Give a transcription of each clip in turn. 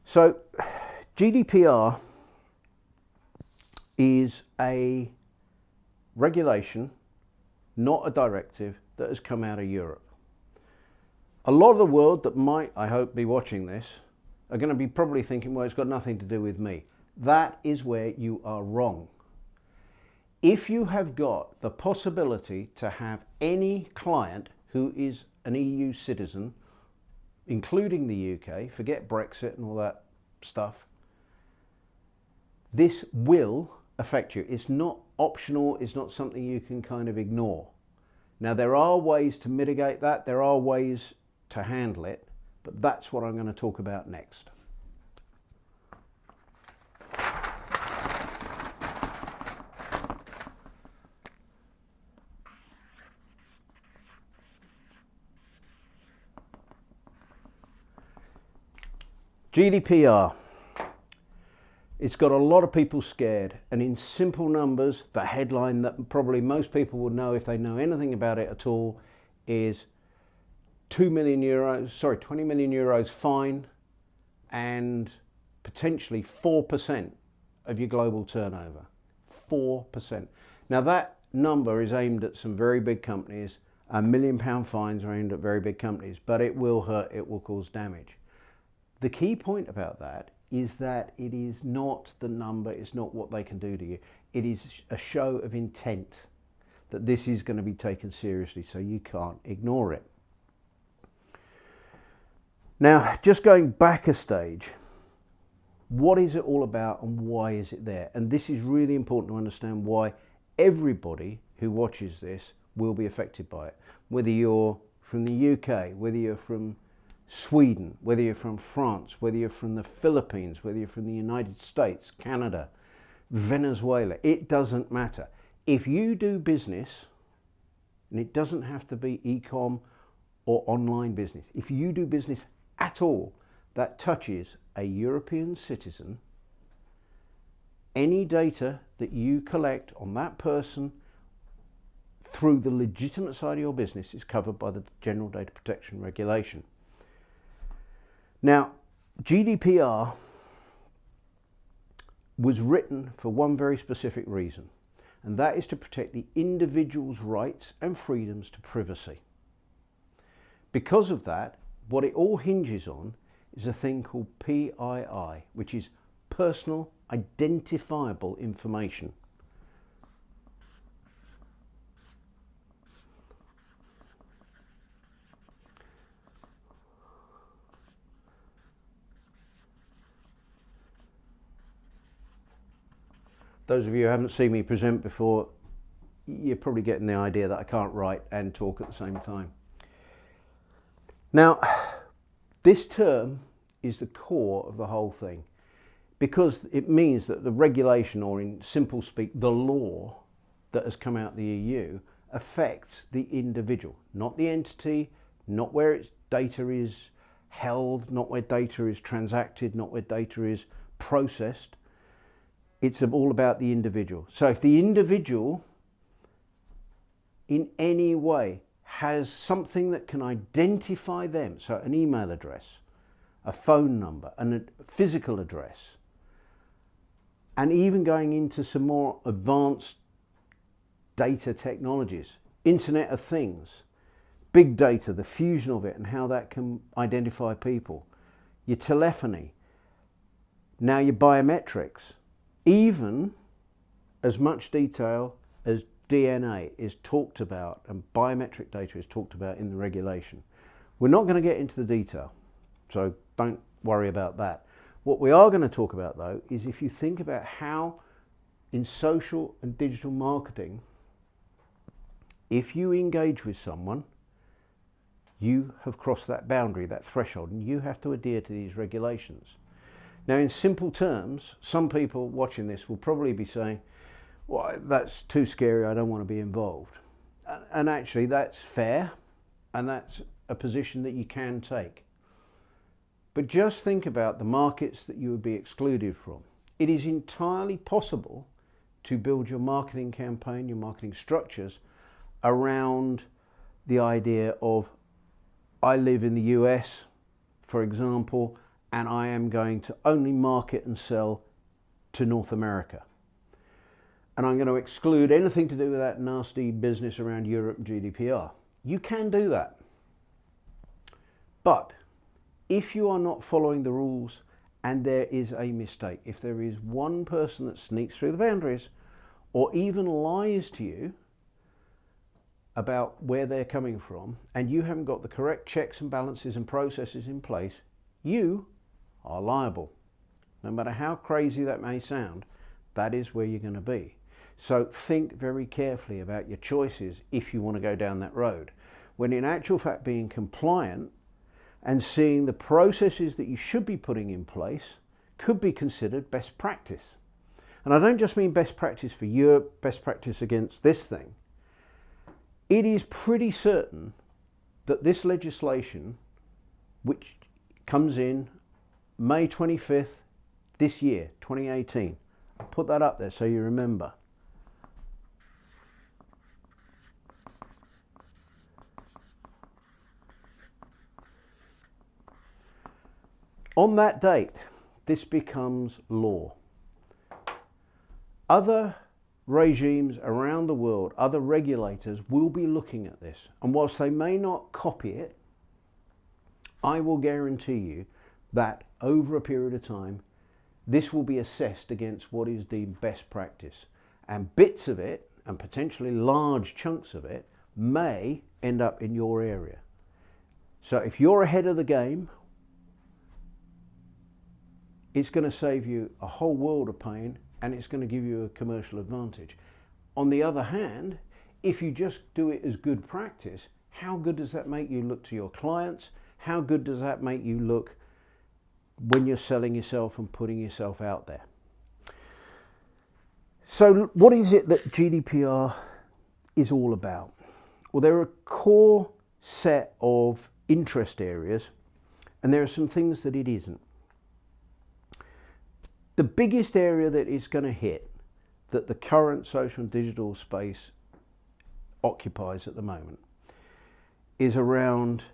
So GDPR is a regulation, not a directive, that has come out of Europe. A lot of the world that might, I hope, be watching this are going to be probably thinking, well, it's got nothing to do with me. That is where you are wrong. If you have got the possibility to have any client who is an EU citizen, including the UK, forget Brexit and all that stuff, this will affect you. It's not optional, it's not something you can kind of ignore. Now, there are ways to mitigate that, there are ways to handle it, but that's what I'm going to talk about next. GDPR. It's got a lot of people scared, and in simple numbers, the headline that probably most people would know if they know anything about it at all is 20 million euros fine and potentially 4% of your global turnover. 4%. Now that number is aimed at some very big companies. £1 million fines are aimed at very big companies, but it will hurt, it will cause damage. The key point about that is that it is not the number, it's not what they can do to you. It is a show of intent that this is going to be taken seriously, so you can't ignore it. Now, just going back a stage, what is it all about and why is it there? And this is really important to understand why everybody who watches this will be affected by it. Whether you're from the UK, whether you're from Sweden, whether you're from France, whether you're from the Philippines, whether you're from the United States, Canada, Venezuela, it doesn't matter. If you do business, and it doesn't have to be e-com or online business, if you do business at all that touches a European citizen, any data that you collect on that person through the legitimate side of your business is covered by the General Data Protection Regulation. Now, GDPR was written for one very specific reason, and that is to protect the individual's rights and freedoms to privacy. Because of that, what it all hinges on is a thing called PII, which is personal identifiable information. Those of you who haven't seen me present before, you're probably getting the idea that I can't write and talk at the same time. Now, this term is the core of the whole thing because it means that the regulation, or in simple speak, the law that has come out of the EU affects the individual, not the entity, not where its data is held, not where data is transacted, not where data is processed. It's all about the individual. So if the individual in any way has something that can identify them, so an email address, a phone number, and a physical address, and even going into some more advanced data technologies, Internet of Things, big data, the fusion of it and how that can identify people, your telephony, now your biometrics, even as much detail as DNA is talked about and biometric data is talked about in the regulation. We're not going to get into the detail, so don't worry about that. What we are going to talk about, though, is if you think about how in social and digital marketing, if you engage with someone, you have crossed that boundary, that threshold, and you have to adhere to these regulations. Now, in simple terms, some people watching this will probably be saying, well, that's too scary, I don't want to be involved. And actually, that's fair, and that's a position that you can take. But just think about the markets that you would be excluded from. It is entirely possible to build your marketing campaign, your marketing structures around the idea of, I live in the US, for example, and I am going to only market and sell to North America. And I'm going to exclude anything to do with that nasty business around Europe and GDPR. You can do that. But if you are not following the rules and there is a mistake, if there is one person that sneaks through the boundaries or even lies to you about where they're coming from, and you haven't got the correct checks and balances and processes in place, you are liable. No matter how crazy that may sound, that is where you're going to be. So think very carefully about your choices if you want to go down that road, when in actual fact being compliant and seeing the processes that you should be putting in place could be considered best practice. And I don't just mean best practice for Europe, best practice against this thing. It is pretty certain that this legislation, which comes in May 25th this year, 2018, I'll put that up there so you remember. On that date, this becomes law. Other regimes around the world, other regulators will be looking at this. And whilst they may not copy it, I will guarantee you that over a period of time, this will be assessed against what is deemed best practice. And bits of it, and potentially large chunks of it, may end up in your area. So if you're ahead of the game, it's going to save you a whole world of pain, and it's going to give you a commercial advantage. On the other hand, if you just do it as good practice, how good does that make you look to your clients? How good does that make you look when you're selling yourself and putting yourself out there? So what is it that GDPR is all about? Well, there are a core set of interest areas, and there are some things that it isn't. The biggest area that it's going to hit, that the current social and digital space occupies at the moment, is around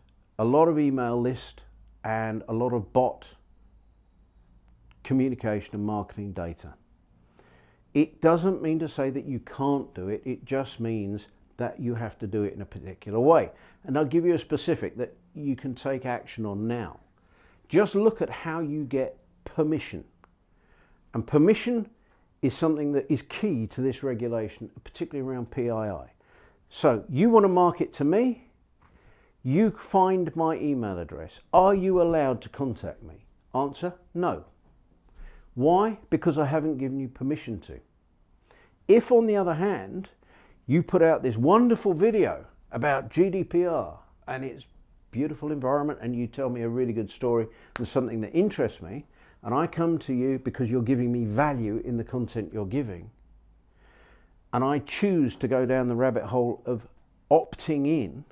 a lot of email list and a lot of bot communication and marketing data. It doesn't mean to say that you can't do it, it just means that you have to do it in a particular way. And I'll give you a specific that you can take action on now. Just look at how you get permission. And permission is something that is key to this regulation, particularly around PII. So you want to market to me, you find my email address. Are you allowed to contact me? Answer, no. Why? Because I haven't given you permission to. If, on the other hand, you put out this wonderful video about GDPR and its beautiful environment, and you tell me a really good story and something that interests me, and I come to you because you're giving me value in the content you're giving, and I choose to go down the rabbit hole of opting in,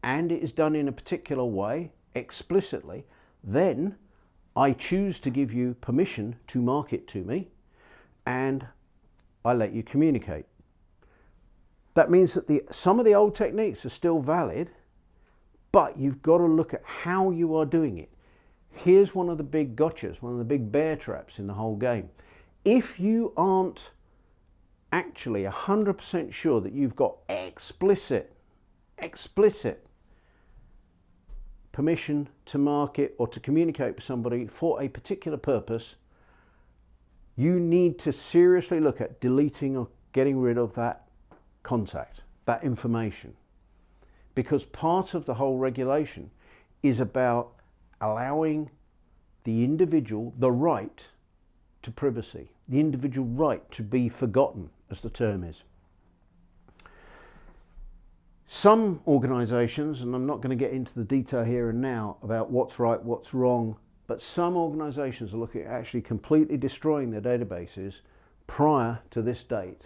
and it is done in a particular way, explicitly, then I choose to give you permission to market to me, and I let you communicate. That means that some of the old techniques are still valid, but you've got to look at how you are doing it. Here's one of the big gotchas, one of the big bear traps in the whole game. If you aren't actually 100% sure that you've got explicit permission to market or to communicate with somebody for a particular purpose, you need to seriously look at deleting or getting rid of that contact, that information. Because part of the whole regulation is about allowing the individual the right to privacy, the individual right to be forgotten, as the term is. Some organisations, and I'm not going to get into the detail here and now about what's right, what's wrong, but some organisations are looking at actually completely destroying their databases prior to this date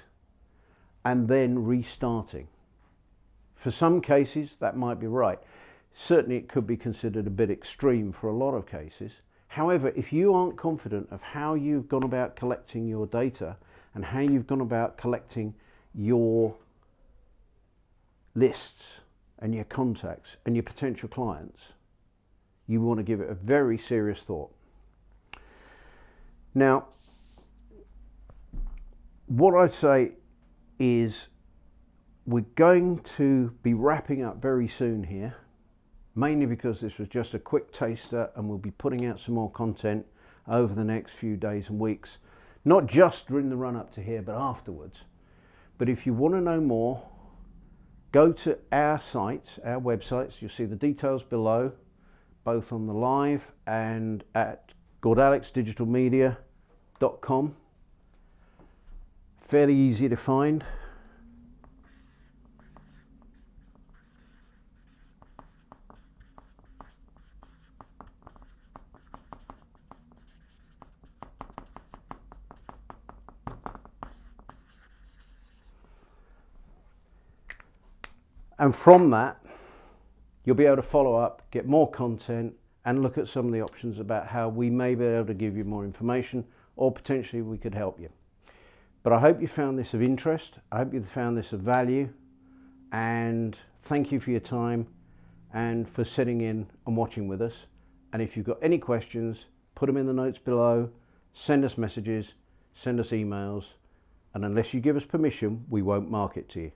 and then restarting. For some cases, that might be right. Certainly it could be considered a bit extreme for a lot of cases. However, if you aren't confident of how you've gone about collecting your data and how you've gone about collecting your lists and your contacts and your potential clients, you want to give it a very serious thought. Now, what I'd say is we're going to be wrapping up very soon here, mainly because this was just a quick taster, and we'll be putting out some more content over the next few days and weeks, not just during the run up to here, but afterwards. But if you want to know more, go to our sites, our websites. You'll see the details below, both on the live and at gordalexdigitalmedia.com. Fairly easy to find. And from that, you'll be able to follow up, get more content, and look at some of the options about how we may be able to give you more information, or potentially we could help you. But I hope you found this of interest. I hope you found this of value, and thank you for your time and for sitting in and watching with us. And if you've got any questions, put them in the notes below, send us messages, send us emails, and unless you give us permission, we won't market to you.